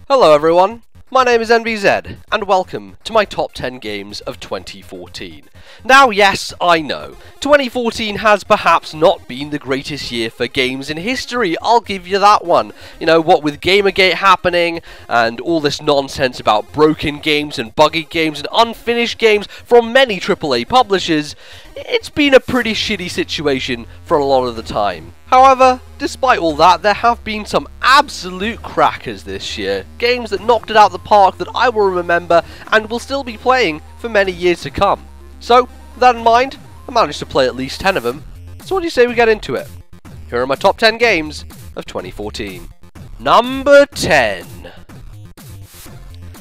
Hello everyone, my name is NBZ, and welcome to my top 10 games of 2014. Now yes, I know, 2014 has perhaps not been the greatest year for games in history, I'll give you that one. You know, what with Gamergate happening, and all this nonsense about broken games and buggy games and unfinished games from many AAA publishers, it's been a pretty shitty situation for a lot of the time. However, despite all that, there have been some absolute crackers this year, games that knocked it out the park that I will remember and will still be playing for many years to come. So, with that in mind, I managed to play at least 10 of them, so what do you say we get into it? Here are my top 10 games of 2014. Number 10.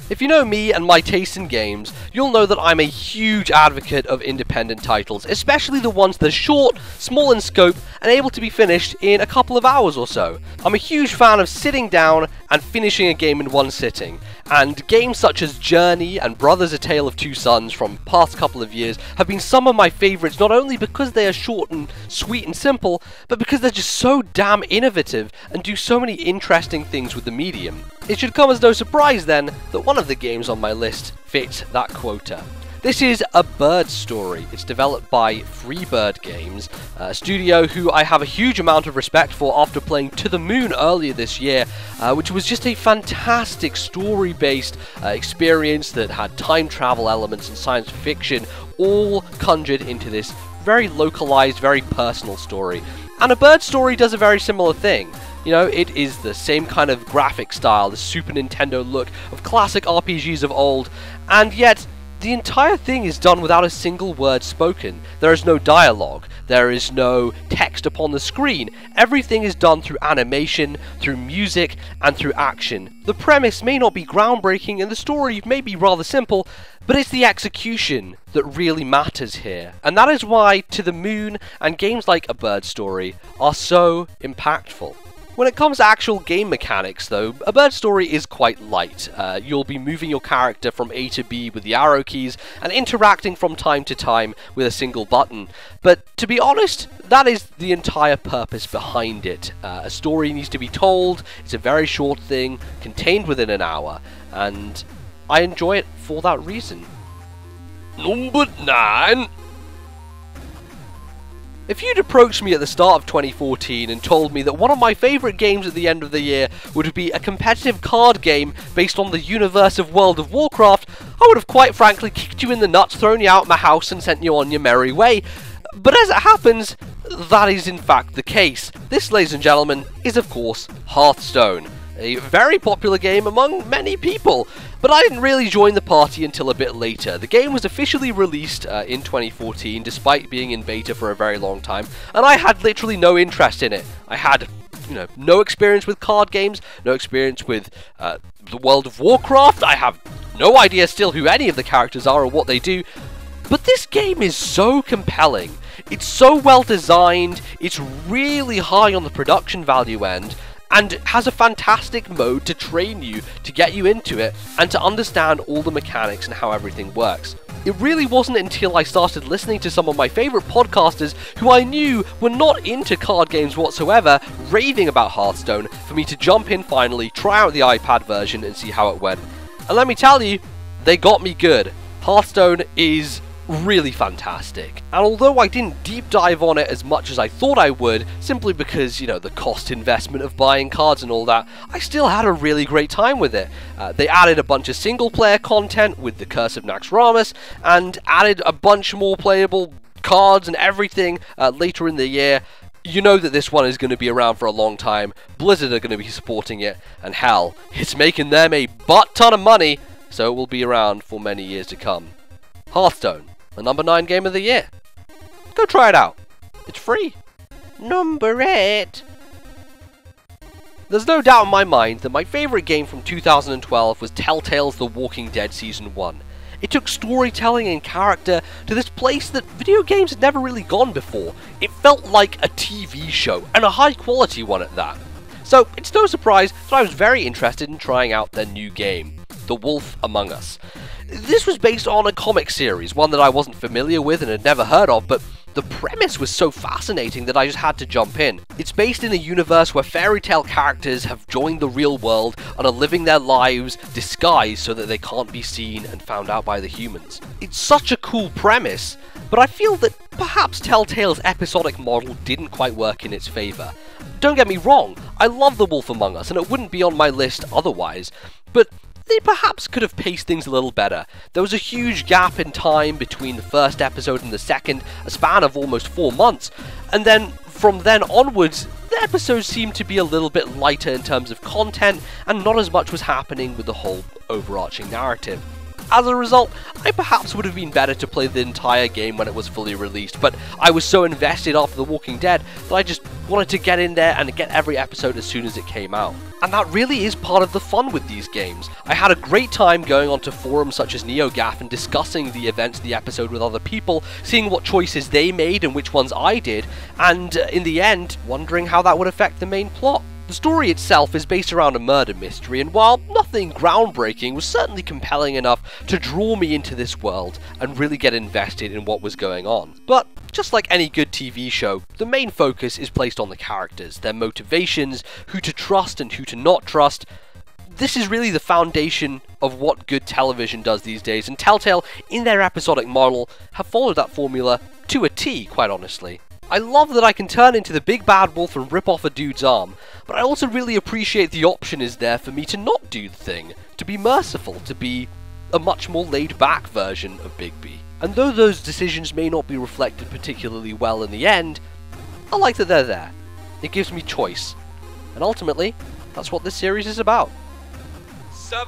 If you know me and my taste in games, you'll know that I'm a huge advocate of independent titles, especially the ones that are short, small in scope, and able to be finished in a couple of hours or so. I'm a huge fan of sitting down and finishing a game in one sitting, and games such as Journey and Brothers: A Tale of Two Sons from past couple of years have been some of my favourites, not only because they are short and sweet and simple, but because they're just so damn innovative and do so many interesting things with the medium. It should come as no surprise then that one of the games on my list fits that quota. This is A Bird Story. It's developed by Freebird Games, a studio who I have a huge amount of respect for after playing To the Moon earlier this year, which was just a fantastic story-based experience that had time travel elements and science fiction all conjured into this very localized, very personal story. And A Bird Story does a very similar thing. You know, it is the same kind of graphic style, the Super Nintendo look of classic RPGs of old, and yet the entire thing is done without a single word spoken. There is no dialogue, there is no text upon the screen. Everything is done through animation, through music, and through action. The premise may not be groundbreaking and the story may be rather simple, but it's the execution that really matters here. And that is why To the Moon and games like A Bird Story are so impactful. When it comes to actual game mechanics though, A Bird Story is quite light. You'll be moving your character from A to B with the arrow keys and interacting from time to time with a single button. But to be honest, that is the entire purpose behind it. A story needs to be told, it's a very short thing, contained within an hour, and I enjoy it for that reason. Number 9. If you'd approached me at the start of 2014 and told me that one of my favourite games at the end of the year would be a competitive card game based on the universe of World of Warcraft, I would have quite frankly kicked you in the nuts, thrown you out of my house and sent you on your merry way. But as it happens, that is in fact the case. This, ladies and gentlemen, is of course Hearthstone. A very popular game among many people, but I didn't really join the party until a bit later. The game was officially released in 2014, despite being in beta for a very long time, and I had literally no interest in it. I had, no experience with card games, no experience with the World of Warcraft. I have no idea still who any of the characters are or what they do, but this game is so compelling. It's so well designed, it's really high on the production value end, and has a fantastic mode to train you, to get you into it, and to understand all the mechanics and how everything works. It really wasn't until I started listening to some of my favourite podcasters who I knew were not into card games whatsoever, raving about Hearthstone, for me to jump in finally, try out the iPad version and see how it went. And let me tell you, they got me good. Hearthstone is really fantastic. And although I didn't deep dive on it as much as I thought I would, simply because, the cost investment of buying cards and all that, I still had a really great time with it. They added a bunch of single player content with the Curse of Naxxramas, and added a bunch more playable cards and everything later in the year. You know that this one is going to be around for a long time, Blizzard are going to be supporting it, and hell, it's making them a butt ton of money, so it will be around for many years to come. Hearthstone, the number 9 game of the year. Go try it out. It's free. Number 8. There's no doubt in my mind that my favourite game from 2012 was Telltale's The Walking Dead Season 1. It took storytelling and character to this place that video games had never really gone before. It felt like a TV show, and a high quality one at that. So it's no surprise that I was very interested in trying out their new game, The Wolf Among Us. This was based on a comic series, one that I wasn't familiar with and had never heard of, but The premise was so fascinating that I just had to jump in. It's based in a universe where fairy tale characters have joined the real world and are living their lives disguised so that they can't be seen and found out by the humans. It's such a cool premise, but I feel that perhaps Telltale's episodic model didn't quite work in its favour. Don't get me wrong, I love The Wolf Among Us and it wouldn't be on my list otherwise, but they perhaps could have paced things a little better. There was a huge gap in time between the first episode and the second, a span of almost 4 months, and then from then onwards, the episodes seemed to be a little bit lighter in terms of content, and not as much was happening with the whole overarching narrative. As a result, I perhaps would have been better to play the entire game when it was fully released, but I was so invested after The Walking Dead that I just wanted to get in there and get every episode as soon as it came out. And that really is part of the fun with these games. I had a great time going onto forums such as NeoGAF and discussing the events of the episode with other people, seeing what choices they made and which ones I did, and in the end, wondering how that would affect the main plot. The story itself is based around a murder mystery, and while nothing groundbreaking, was certainly compelling enough to draw me into this world and really get invested in what was going on. But just like any good TV show, the main focus is placed on the characters, their motivations, who to trust and who to not trust. This is really the foundation of what good television does these days, and Telltale, in their episodic model, have followed that formula to a T, quite honestly. I love that I can turn into the big bad wolf and rip off a dude's arm, but I also really appreciate the option is there for me to not do the thing, to be merciful, to be a much more laid-back version of Bigby. And though those decisions may not be reflected particularly well in the end, I like that they're there. It gives me choice. And ultimately, that's what this series is about. 7!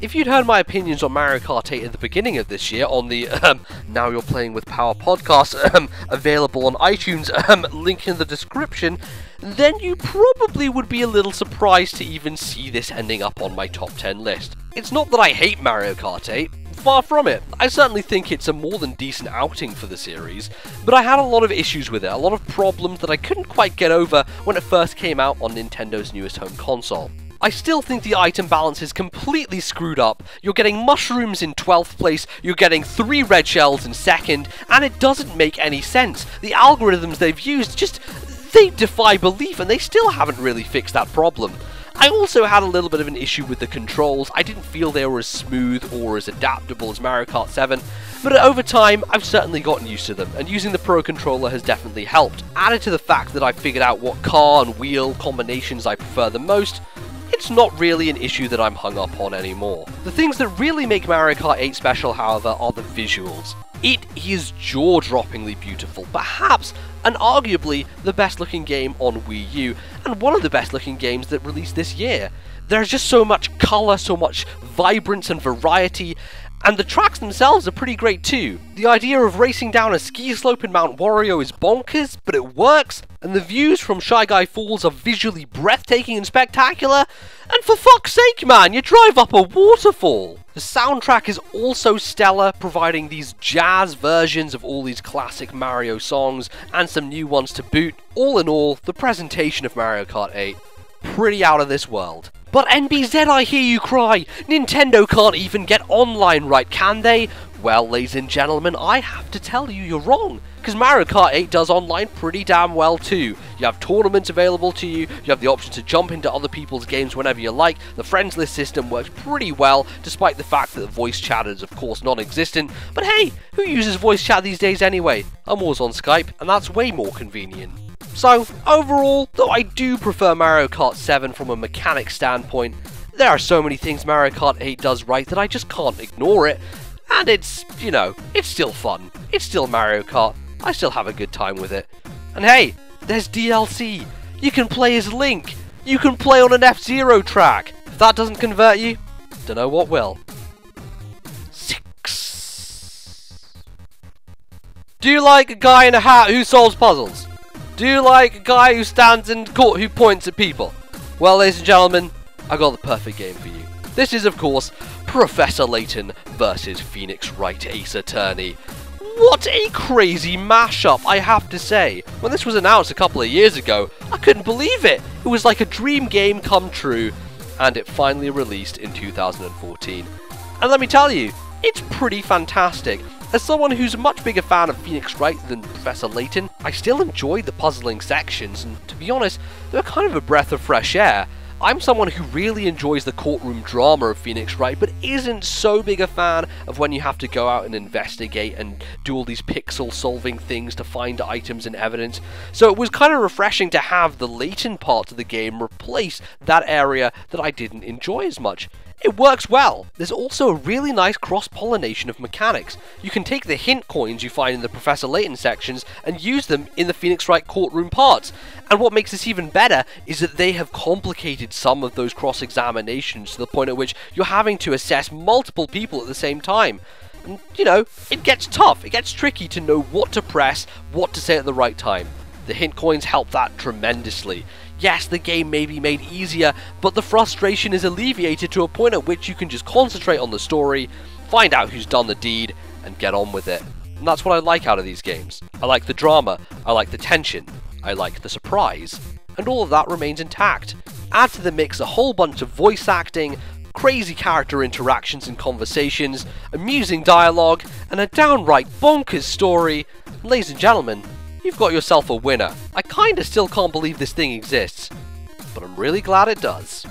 If you'd heard my opinions on Mario Kart 8 at the beginning of this year on the Now You're Playing with Power podcast, available on iTunes, link in the description, then you probably would be a little surprised to even see this ending up on my top 10 list. It's not that I hate Mario Kart 8, far from it. I certainly think it's a more than decent outing for the series, but I had a lot of issues with it, a lot of problems that I couldn't quite get over when it first came out on Nintendo's newest home console. I still think the item balance is completely screwed up. You're getting mushrooms in 12th place, you're getting 3 red shells in 2nd, and it doesn't make any sense. The algorithms they've used they defy belief, and they still haven't really fixed that problem. I also had a little bit of an issue with the controls. I didn't feel they were as smooth or as adaptable as Mario Kart 7, but over time, I've certainly gotten used to them, and using the Pro Controller has definitely helped. Added to the fact that I've figured out what car and wheel combinations I prefer the most, it's not really an issue that I'm hung up on anymore. The things that really make Mario Kart 8 special, however, are the visuals. It is jaw-droppingly beautiful, perhaps and arguably the best looking game on Wii U, and one of the best looking games that released this year. There's just so much colour, so much vibrance and variety, and the tracks themselves are pretty great too. The idea of racing down a ski slope in Mount Wario is bonkers, but it works, and the views from Shy Guy Falls are visually breathtaking and spectacular, and for fuck's sake man, you drive up a waterfall! The soundtrack is also stellar, providing these jazz versions of all these classic Mario songs, and some new ones to boot. All in all, the presentation of Mario Kart 8, pretty out of this world. But NBZ, I hear you cry! Nintendo can't even get online right, can they? Well, ladies and gentlemen, I have to tell you you're wrong, because Mario Kart 8 does online pretty damn well too. You have tournaments available to you, you have the option to jump into other people's games whenever you like, the friends list system works pretty well, despite the fact that the voice chat is of course non-existent, but hey, who uses voice chat these days anyway? I'm always on Skype, and that's way more convenient. So, overall, though I do prefer Mario Kart 7 from a mechanic standpoint, there are so many things Mario Kart 8 does right that I just can't ignore it, and it's, you know, it's still fun. It's still Mario Kart. I still have a good time with it. And hey, there's DLC. You can play as Link. You can play on an F-Zero track. If that doesn't convert you, don't know what will. 6. Do you like a guy in a hat who solves puzzles? Do you like a guy who stands in court who points at people? Well, ladies and gentlemen, I got the perfect game for you. This is, of course, Professor Layton versus Phoenix Wright Ace Attorney. What a crazy mashup, I have to say. When this was announced a couple of years ago, I couldn't believe it. It was like a dream game come true, and it finally released in 2014. And let me tell you, it's pretty fantastic. As someone who's a much bigger fan of Phoenix Wright than Professor Layton, I still enjoyed the puzzling sections, and to be honest, they were kind of a breath of fresh air. I'm someone who really enjoys the courtroom drama of Phoenix Wright, but isn't so big a fan of when you have to go out and investigate and do all these pixel-solving things to find items and evidence. So it was kind of refreshing to have the Layton part of the game replace that area that I didn't enjoy as much. It works well. There's also a really nice cross-pollination of mechanics. You can take the hint coins you find in the Professor Layton sections and use them in the Phoenix Wright courtroom parts. And what makes this even better is that they have complicated some of those cross-examinations to the point at which you're having to assess multiple people at the same time. And, you know, it gets tough. It gets tricky to know what to press, what to say at the right time. The hint coins help that tremendously. Yes, the game may be made easier, but the frustration is alleviated to a point at which you can just concentrate on the story, find out who's done the deed, and get on with it. And that's what I like out of these games. I like the drama, I like the tension, I like the surprise, and all of that remains intact. Add to the mix a whole bunch of voice acting, crazy character interactions and conversations, amusing dialogue, and a downright bonkers story. Ladies and gentlemen, you've got yourself a winner. I kinda still can't believe this thing exists, but I'm really glad it does.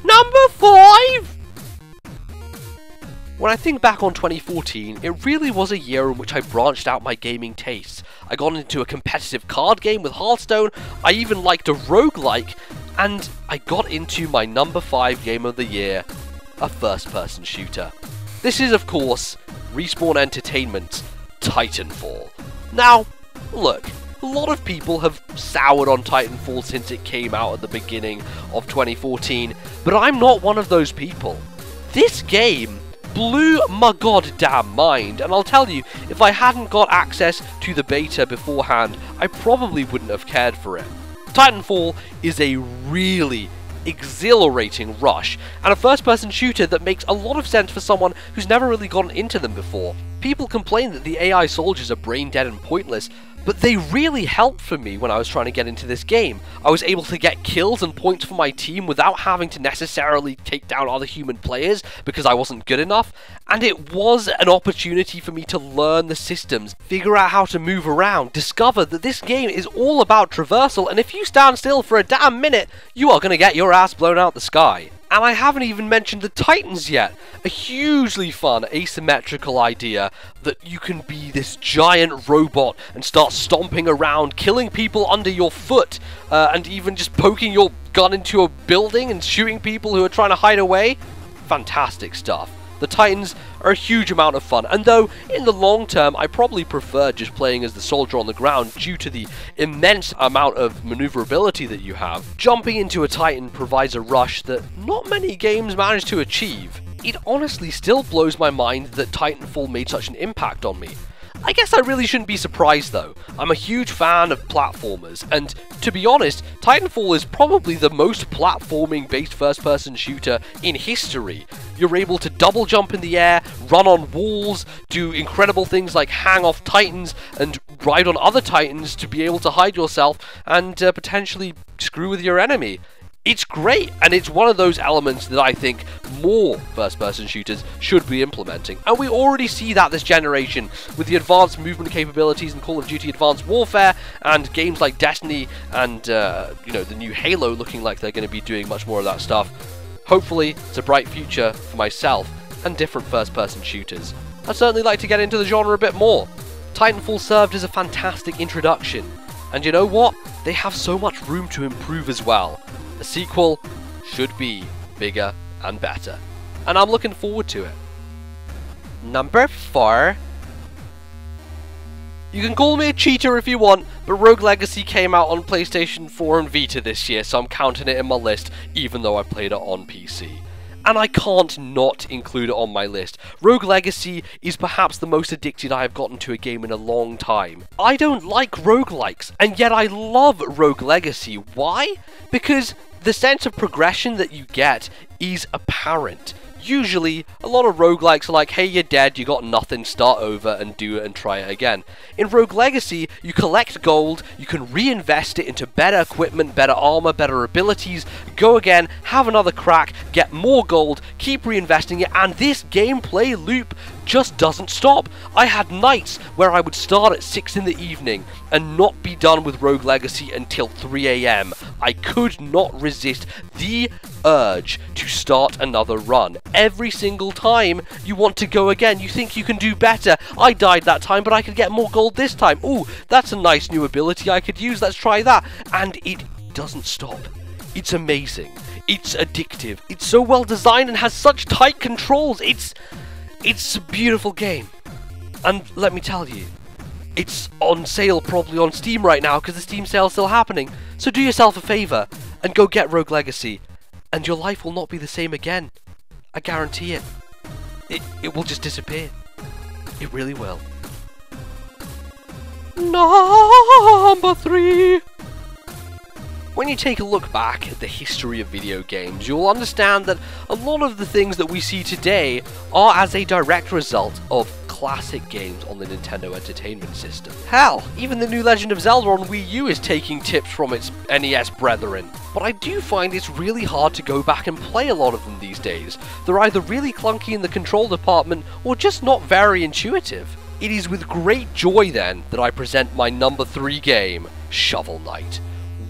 Number 5! When I think back on 2014, it really was a year in which I branched out my gaming tastes. I got into a competitive card game with Hearthstone, I even liked a roguelike, and I got into my number 5 game of the year, a first-person shooter. This is, of course, Respawn Entertainment's Titanfall. Now, look, a lot of people have soured on Titanfall since it came out at the beginning of 2014, but I'm not one of those people. This game blew my goddamn mind, and I'll tell you, if I hadn't got access to the beta beforehand, I probably wouldn't have cared for it. Titanfall is a really exhilarating rush, and a first-person shooter that makes a lot of sense for someone who's never really gotten into them before. People complain that the AI soldiers are brain-dead and pointless, but they really helped for me when I was trying to get into this game. I was able to get kills and points for my team without having to necessarily take down other human players because I wasn't good enough, and it was an opportunity for me to learn the systems, figure out how to move around, discover that this game is all about traversal, and if you stand still for a damn minute, you are going to get your ass blown out the sky. And I haven't even mentioned the Titans yet, a hugely fun asymmetrical idea that you can be this giant robot and start stomping around, killing people under your foot, and even just poking your gun into a building and shooting people who are trying to hide away. Fantastic stuff. The Titans are a huge amount of fun, and though in the long term I probably prefer just playing as the soldier on the ground due to the immense amount of maneuverability that you have, jumping into a Titan provides a rush that not many games manage to achieve. It honestly still blows my mind that Titanfall made such an impact on me. I guess I really shouldn't be surprised though. I'm a huge fan of platformers, and to be honest, Titanfall is probably the most platforming based first-person shooter in history. You're able to double jump in the air, run on walls, do incredible things like hang off Titans and ride on other Titans to be able to hide yourself and potentially screw with your enemy. It's great, and it's one of those elements that I think more first-person shooters should be implementing. And we already see that this generation with the advanced movement capabilities in Call of Duty Advanced Warfare and games like Destiny and, you know, the new Halo looking like they're going to be doing much more of that stuff. Hopefully, it's a bright future for myself and different first-person shooters. I'd certainly like to get into the genre a bit more. Titanfall served as a fantastic introduction, and you know what? They have so much room to improve as well. A sequel should be bigger and better, and I'm looking forward to it. Number 4. You can call me a cheater if you want, but Rogue Legacy came out on PlayStation 4 and Vita this year, so I'm counting it in my list, even though I played it on PC. And I can't not include it on my list. Rogue Legacy is perhaps the most addicted I have gotten to a game in a long time. I don't like roguelikes, and yet I love Rogue Legacy. Why? Because the sense of progression that you get is apparent. Usually, a lot of roguelikes are like, hey, you're dead, you got nothing, start over and do it and try it again. In Rogue Legacy, you collect gold, you can reinvest it into better equipment, better armor, better abilities, go again, have another crack, get more gold, keep reinvesting it, and this gameplay loop just doesn't stop. I had nights where I would start at 6 in the evening and not be done with Rogue Legacy until 3 AM. I could not resist the urge to start another run. Every single time you want to go again, you think you can do better. I died that time, but I could get more gold this time. Ooh, that's a nice new ability I could use, let's try that. And it doesn't stop. It's amazing. It's addictive. It's so well designed and has such tight controls. It's a beautiful game. And let me tell you, it's on sale probably on Steam right now because the Steam sale is still happening. So do yourself a favor and go get Rogue Legacy, and your life will not be the same again. I guarantee it. It will just disappear. It really will. Number 3. When you take a look back at the history of video games, you'll understand that a lot of the things that we see today are as a direct result of classic games on the Nintendo Entertainment System. Hell, even the new Legend of Zelda on Wii U is taking tips from its NES brethren. But I do find it's really hard to go back and play a lot of them these days. They're either really clunky in the control department or just not very intuitive. It is with great joy then that I present my number 3 game, Shovel Knight.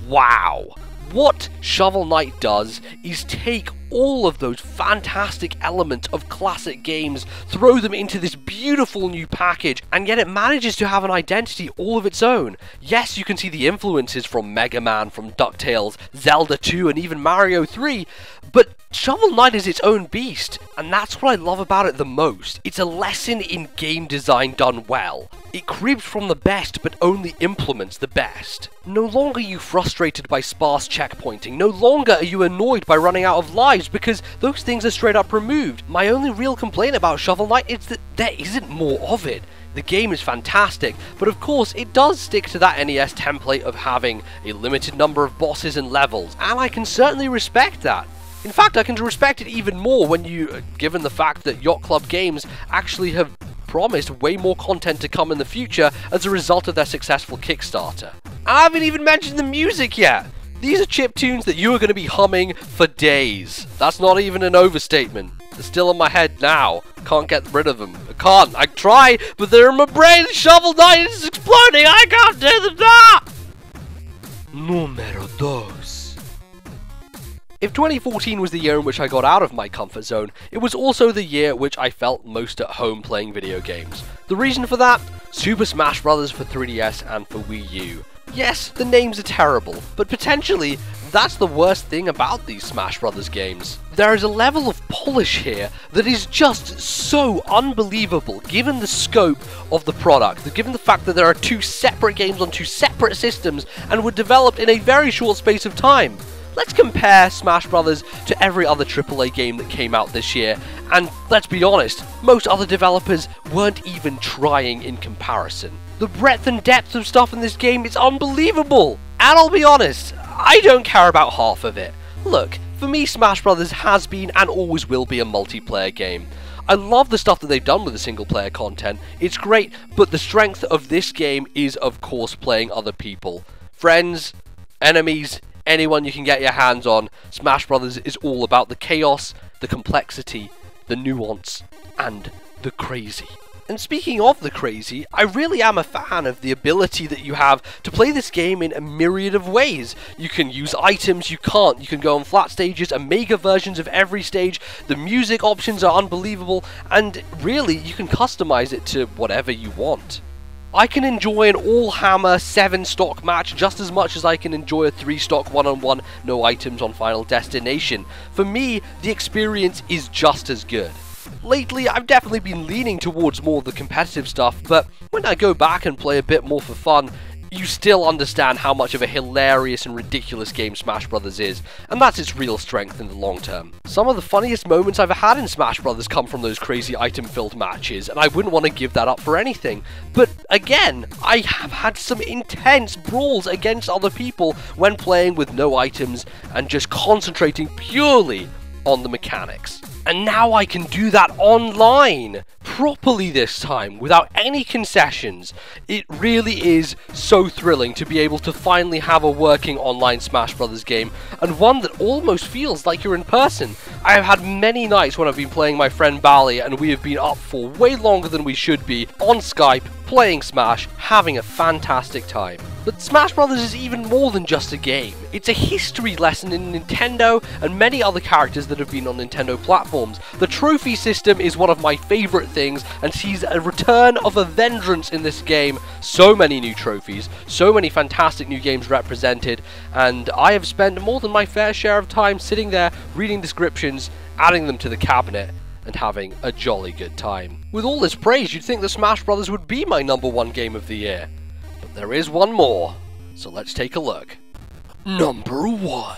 Wow! What Shovel Knight does is take all of those fantastic elements of classic games, throw them into this beautiful new package, and yet it manages to have an identity all of its own. Yes, you can see the influences from Mega Man, from DuckTales, Zelda 2, and even Mario 3, but Shovel Knight is its own beast, and that's what I love about it the most. It's a lesson in game design done well. It cribs from the best, but only implements the best. No longer are you frustrated by sparse checkpointing, no longer are you annoyed by running out of lives, because those things are straight up removed. My only real complaint about Shovel Knight is that there isn't more of it. The game is fantastic, but of course it does stick to that NES template of having a limited number of bosses and levels, and I can certainly respect that. In fact, I can respect it even more when given the fact that Yacht Club Games actually have promised way more content to come in the future as a result of their successful Kickstarter. I haven't even mentioned the music yet! These are chiptunes that you are going to be humming for days. That's not even an overstatement. They're still in my head now. Can't get rid of them. I can't. I try, but they're in my brain. Shovel Knight is exploding. I can't do them now! Numero 2. If 2014 was the year in which I got out of my comfort zone, it was also the year which I felt most at home playing video games. The reason for that? Super Smash Bros. For 3DS and for Wii U. Yes, the names are terrible, but potentially, that's the worst thing about these Smash Bros. Games. There is a level of polish here that is just so unbelievable given the scope of the product, given the fact that there are 2 separate games on 2 separate systems and were developed in a very short space of time. Let's compare Smash Bros. To every other AAA game that came out this year, and let's be honest, most other developers weren't even trying in comparison. The breadth and depth of stuff in this game is unbelievable! And I'll be honest, I don't care about half of it. Look, for me Smash Bros. Has been and always will be a multiplayer game. I love the stuff that they've done with the single player content, it's great, but the strength of this game is of course playing other people. Friends, enemies, anyone you can get your hands on. Smash Bros. Is all about the chaos, the complexity, the nuance, and the crazy. And speaking of the crazy, I really am a fan of the ability that you have to play this game in a myriad of ways. You can use items you can't, you can go on flat stages, Omega versions of every stage, the music options are unbelievable, and really you can customize it to whatever you want. I can enjoy an all-hammer 7-stock match just as much as I can enjoy a 3-stock one-on-one, no items on Final Destination. For me, the experience is just as good. Lately, I've definitely been leaning towards more of the competitive stuff, but when I go back and play a bit more for fun, you still understand how much of a hilarious and ridiculous game Smash Bros. Is, and that's its real strength in the long term. Some of the funniest moments I've had in Smash Bros. Come from those crazy item-filled matches, and I wouldn't want to give that up for anything. But again, I have had some intense brawls against other people when playing with no items and just concentrating purely on the mechanics. And now I can do that online! properly this time, without any concessions. It really is so thrilling to be able to finally have a working online Smash Brothers game, and one that almost feels like you're in person. I have had many nights when I've been playing my friend Bally, and we have been up for way longer than we should be, on Skype, playing Smash, having a fantastic time. But Smash Brothers is even more than just a game. It's a history lesson in Nintendo and many other characters that have been on Nintendo platforms. The trophy system is one of my favourite things and sees a return of a vengeance in this game. So many new trophies, so many fantastic new games represented, and I have spent more than my fair share of time sitting there reading descriptions, adding them to the cabinet, and having a jolly good time. With all this praise, you'd think that Smash Brothers would be my #1 game of the year. But there is one more, so let's take a look. Number 1.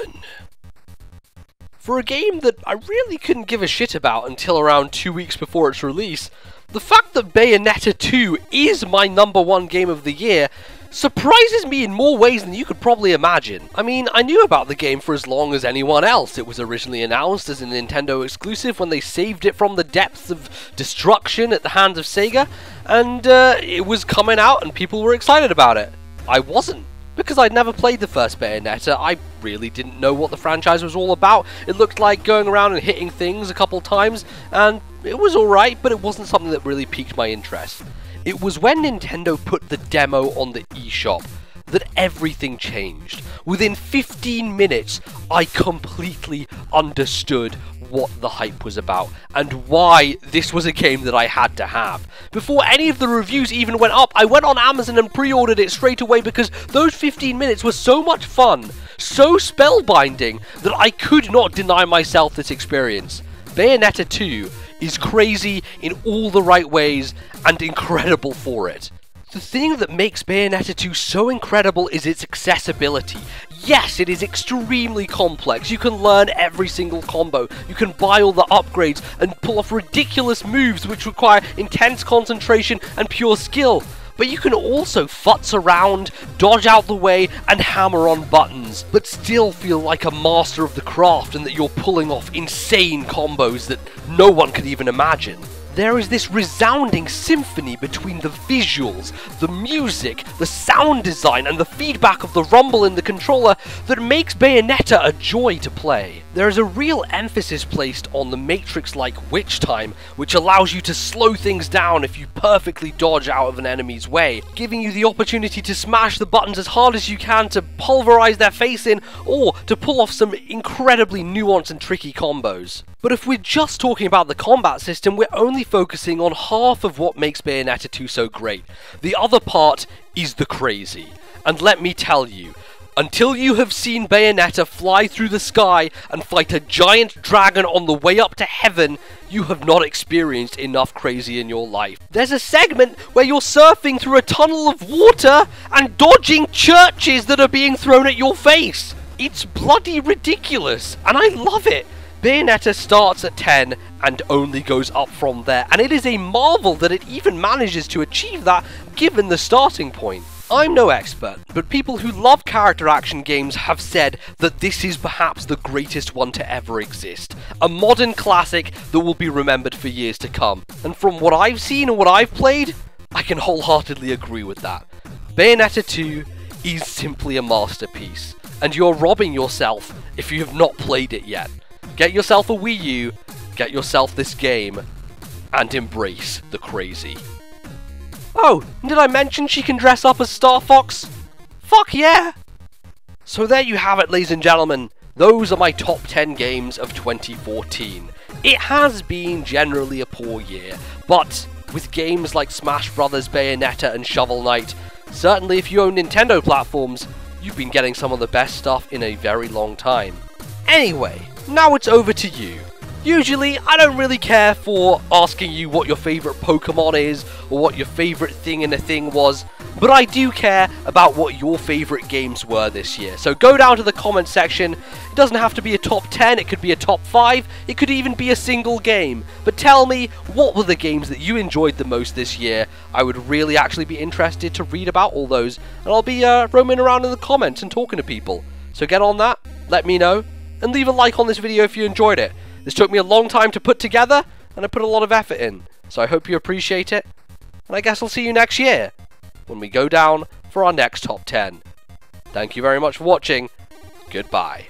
For a game that I really couldn't give a shit about until around 2 weeks before its release, the fact that Bayonetta 2 is my #1 game of the year surprises me in more ways than you could probably imagine. I mean, I knew about the game for as long as anyone else. It was originally announced as a Nintendo exclusive when they saved it from the depths of destruction at the hands of Sega, and it was coming out and people were excited about it. I wasn't, because I'd never played the first Bayonetta. I really didn't know what the franchise was all about. It looked like going around and hitting things a couple times, and it was alright, but it wasn't something that really piqued my interest. It was when Nintendo put the demo on the eShop that everything changed. Within 15 minutes, I completely understood what the hype was about and why this was a game that I had to have. Before any of the reviews even went up, I went on Amazon and pre-ordered it straight away because those 15 minutes were so much fun, so spellbinding, that I could not deny myself this experience. Bayonetta 2 is crazy in all the right ways and incredible for it. The thing that makes Bayonetta 2 so incredible is its accessibility. Yes, it is extremely complex. You can learn every single combo, you can buy all the upgrades and pull off ridiculous moves which require intense concentration and pure skill. But you can also futz around, dodge out the way, and hammer on buttons, but still feel like a master of the craft and that you're pulling off insane combos that no one could even imagine. There is this resounding symphony between the visuals, the music, the sound design, and the feedback of the rumble in the controller that makes Bayonetta a joy to play. There is a real emphasis placed on the Matrix-like witch time, which allows you to slow things down if you perfectly dodge out of an enemy's way, giving you the opportunity to smash the buttons as hard as you can to pulverize their face in, or to pull off some incredibly nuanced and tricky combos. But if we're just talking about the combat system, we're only focusing on half of what makes Bayonetta 2 so great. The other part is the crazy. And let me tell you, until you have seen Bayonetta fly through the sky and fight a giant dragon on the way up to heaven, you have not experienced enough crazy in your life. There's a segment where you're surfing through a tunnel of water and dodging churches that are being thrown at your face. It's bloody ridiculous, and I love it. Bayonetta starts at 10 and only goes up from there, and it is a marvel that it even manages to achieve that given the starting point. I'm no expert, but people who love character action games have said that this is perhaps the greatest one to ever exist. A modern classic that will be remembered for years to come. And from what I've seen and what I've played, I can wholeheartedly agree with that. Bayonetta 2 is simply a masterpiece, and you're robbing yourself if you have not played it yet. Get yourself a Wii U, get yourself this game, and embrace the crazy. Oh, did I mention she can dress up as Star Fox? Fuck yeah! So there you have it, ladies and gentlemen. Those are my top 10 games of 2014. It has been generally a poor year, but with games like Smash Brothers, Bayonetta, and Shovel Knight, certainly if you own Nintendo platforms, you've been getting some of the best stuff in a very long time. Anyway, now it's over to you. Usually, I don't really care for asking you what your favourite Pokemon is, or what your favourite thing in a thing was, but I do care about what your favourite games were this year. So go down to the comment section. It doesn't have to be a top 10, it could be a top 5, it could even be a single game. But tell me, what were the games that you enjoyed the most this year? I would really actually be interested to read about all those, and I'll be roaming around in the comments and talking to people. So get on that, let me know, and leave a like on this video if you enjoyed it. This took me a long time to put together, and I put a lot of effort in. So I hope you appreciate it, and I guess I'll see you next year, when we go down for our next top 10. Thank you very much for watching. Goodbye.